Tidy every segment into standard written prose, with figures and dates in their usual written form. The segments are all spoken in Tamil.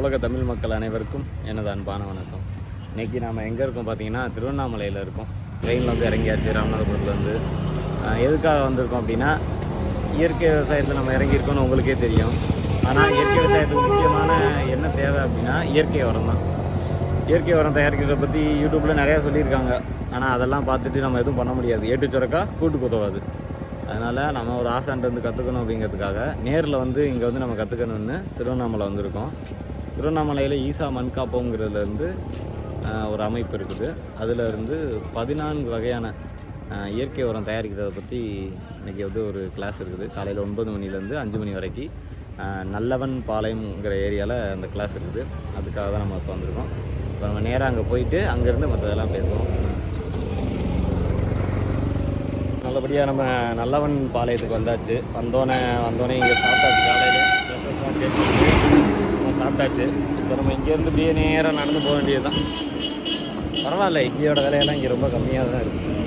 உலக தமிழ் மக்கள் அனைவருக்கும் எனது அன்பான வணக்கம். இன்றைக்கி நாம் எங்கே இருக்கோம் பார்த்தீங்கன்னா, திருவண்ணாமலையில் இருக்கோம். ட்ரெயினில் வந்து இறங்கியாச்சு ராமநாதபுரத்துலேருந்து. எதுக்காக வந்திருக்கோம் அப்படின்னா, இயற்கை விவசாயத்தில் நம்ம இறங்கியிருக்கோன்னு உங்களுக்கே தெரியும். ஆனால் இயற்கை விவசாயத்துக்கு முக்கியமான என்ன தேவை அப்படின்னா இயற்கை உரம் தான். இயற்கை உரம் தயாரிக்கிறத பற்றி யூடியூப்பில் நிறையா சொல்லியிருக்காங்க. ஆனால் அதெல்லாம் பார்த்துட்டு நம்ம எதுவும் பண்ண முடியாது. ஏட்டு சுரக்கா கூட்டுக்கு உதவாது. அதனால் நம்ம ஒரு ஆசான்ட்டு கற்றுக்கணும் அப்படிங்கிறதுக்காக நேரில் வந்து இங்கே வந்து நம்ம கற்றுக்கணுன்னு திருவண்ணாமலை வந்திருக்கோம். திருவண்ணாமலையில் ஈசா மண்காப்போங்கிறதுலேருந்து ஒரு அமைப்பு இருக்குது. அதில் இருந்து 14 வகையான இயற்கை உரம் தயாரிக்கிறத பற்றி இன்றைக்கி வந்து ஒரு கிளாஸ் இருக்குது. காலையில் 9 மணிலேருந்து 5 மணி வரைக்கும் நல்லவன் பாளையம்ங்கிற ஏரியாவில் அந்த கிளாஸ் இருக்குது. அதுக்காக தான் நம்ம இப்போ வந்திருக்கோம். இப்போ நம்ம நேராக அங்கே போயிட்டு அங்கேருந்து மற்றதெல்லாம் பேசுவோம். நல்லபடியாக நம்ம நல்லவன் பாளையத்துக்கு வந்தாச்சு. வந்தோடனே இங்கே சாப்பிட்டாச்சு. காலையில் நம்ம சாப்பிட்டாச்சு. இப்போ நம்ம இங்கேருந்து இப்படியே நேராக நடந்து போக வேண்டியது தான். பரவாயில்ல, இங்கேயோட விலையெல்லாம் இங்கே ரொம்ப கம்மியாக தான் இருக்குது.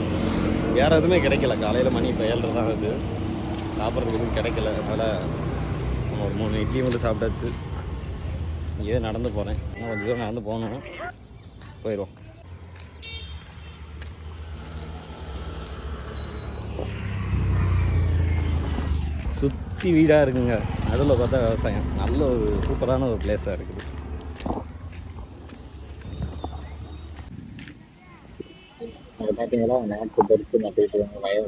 வேறு எதுவுமே கிடைக்கல. காலையில் மணி இப்போ 7:30 தான் ஆகுது. சாப்பிட்றதுக்கு எதுவும் கிடைக்கல. அதனால் நம்ம ஒரு 3 இட்லி மட்டும் சாப்பிட்டாச்சு. இங்கே நடந்து போகிறேன். இன்னும் கொஞ்சம் தூரம் நடந்து போகணும். போயிடுவோம். சுற்றி வீடாக இருக்குங்க. நடுவில் பார்த்தா விவசாயம். நல்ல ஒரு சூப்பரான ஒரு பிளேஸாக இருக்குது. பார்த்தீங்கன்னா நாட்டு பறித்து நட்டு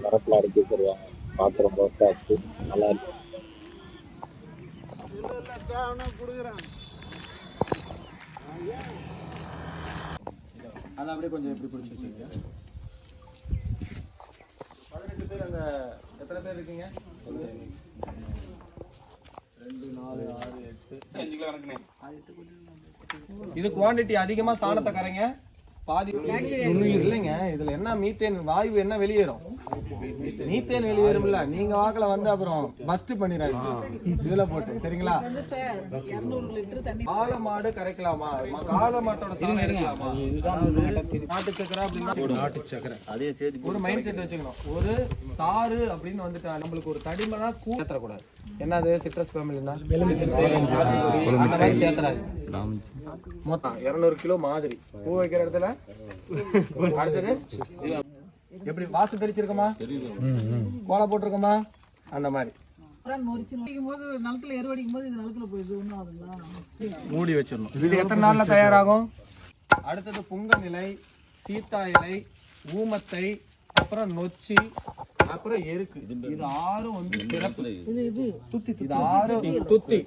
வரப்பில் அடிக்க வச்சுருவாங்க. பார்த்து ரொம்ப வருஷம் ஆச்சு. நல்லா இருக்கு. அதை அப்படியே கொஞ்சம் எப்படி பிடிச்சி வச்சுருக்கீங்க? 18 பேர். அங்கே எத்தனை பேர் இருக்கீங்க? 2, 4, 6, 8, 5 கிலோ கணக்குனே. இது குவான்டிட்டி அதிகமாக சாணத்தை கரைங்க. பாதி நுண்ணுயிர் இல்லைங்க. இதுல என்ன மீத்தேன் வாயு என்ன வெளியேறும்? மீத்தேன் வெளியேறும்ல. நீங்க வாக்குல வந்து அப்புறம் பஸ்ட் பண்ணிடாது இதுல போட்டு. சரிங்களா? காளை மாடு கரைக்கலாமா? காளை மாட்டோட சாணம் எடுக்கலாமா? நாட்டு சக்கரை அப்படின்னா நாட்டு சக்கரை அதே சேர்த்து ஒரு மைண்ட் செட் வச்சுக்கணும். ஒரு தாறு அப்படின்னு வந்துட்டா நம்மளுக்கு ஒரு தடிமனா கூத்தரக்கூடாது. என்னது சிட்ரஸ் ஃபேமிலி தான் அந்த மாதிரி சேர்த்துறாது. மொத்தம் 200 கிலோ மாதிரி பூ வைக்கிற இடத்துல. அடுத்தது எப்படி வாசல் தெளிச்சிருக்கோமா, கோலை போட்டிருக்கோமா, அந்த மாதிரி மூடி வச்சிடணும். இது எத்தனை நாள்ல தயாராகும்? அடுத்தது புங்க இலை, சீத்தா இலை, ஊமத்தை, அப்புறம் நொச்சி, அப்புறம் எருக்கு. இது 6 வந்து சிறப்பு. இது 6 துத்தி.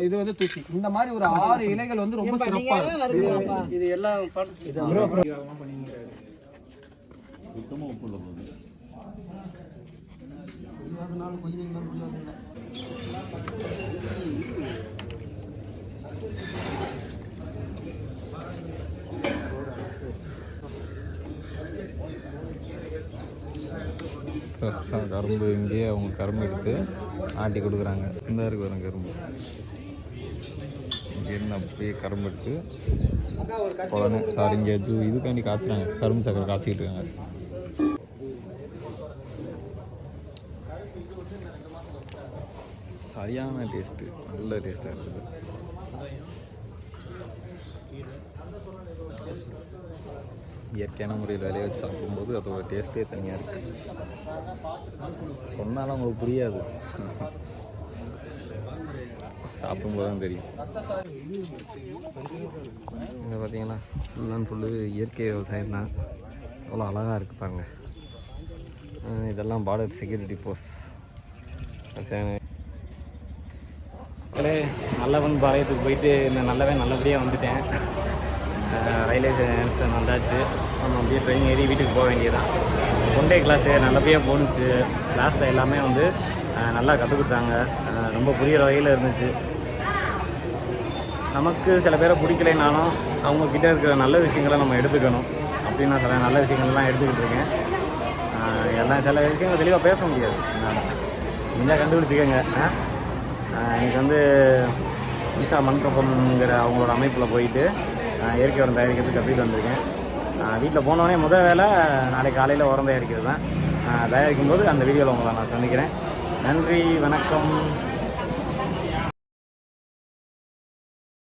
இது வந்து துத்தி. இந்த மாதிரி ஒரு 6 இலைகள் வந்து ரொம்ப சிறப்பா இருக்கும். இது எல்லாம் ஃப்ரெஷ்ஷாக கரும்பு இங்கேயே அவங்க கரும்பு எடுத்து ஆட்டி கொடுக்குறாங்க. இந்த இருக்கு வரும் கரும்பு இங்கேருந்து அப்படியே கரும்பு எடுத்து உடனே இங்கே இதுக்காண்டி காய்ச்சுறாங்க. கரும்பு சக்கரை காய்ச்சிக்கிட்டு இருக்காங்க. சரியான டேஸ்ட்டு, நல்ல டேஸ்ட்டாக இருக்குது. இயற்கையான முறையில் விளைய வச்சு சாப்பிடும்போது அதோட டேஸ்ட்டே தனியாக இருக்குது. சொன்னாலும் உங்களுக்கு புரியாது, சாப்பிடும்போது தான் தெரியும். இங்கே பார்த்தீங்கன்னா ஃபுல் அண்ட் ஃபுல்லு இயற்கை விவசாயம் தான். அவ்வளோ அழகாக இருக்குது பாருங்கள். இதெல்லாம் பார்டர் செக்யூரிட்டி போஸ்ட். நல்லவன் பாளையத்துக்கு போயிட்டு நல்லபடியாக வந்துட்டேன். ரயில்வே ஸ்டேஷன் வந்தாச்சு. நம்ம அப்படியே ட்ரெயின் ஏறி வீட்டுக்கு போக வேண்டியதான். ஒன் டே கிளாஸு நல்லபடியாக போணுச்சு. கிளாஸில் எல்லாமே வந்து நல்லா கற்றுக் கொடுத்தாங்க. ரொம்ப புரிகிற வகையில் இருந்துச்சு. நமக்கு சில பேரை பிடிக்கலைனாலும் அவங்கக்கிட்ட இருக்கிற நல்ல விஷயங்களை நம்ம எடுத்துக்கணும். அப்படின்னு நான் சில நல்ல விஷயங்கள்லாம் எடுத்துக்கிட்டு இருக்கேன். எல்லாம் சில விஷயங்கள் தெளிவாக பேச முடியாது. நீங்கள் கண்டுபிடிச்சிக்கோங்க. எனக்கு வந்து ஈசா மண்காப்பம்ங்கிற அவங்களோட அமைப்பில் போயிட்டு இயற்கை உரம் தயாரிக்கிறதுக்கு கற்றுக்கிட்டு வந்திருக்கேன். வீட்டில் போனோடனே முதல் வேலை நாளைக்கு காலையில் உரம் தயாரிக்கிறது தான். தயாரிக்கும்போது அந்த வீடியோவில் உங்களை நான் சந்திக்கிறேன். நன்றி, வணக்கம்.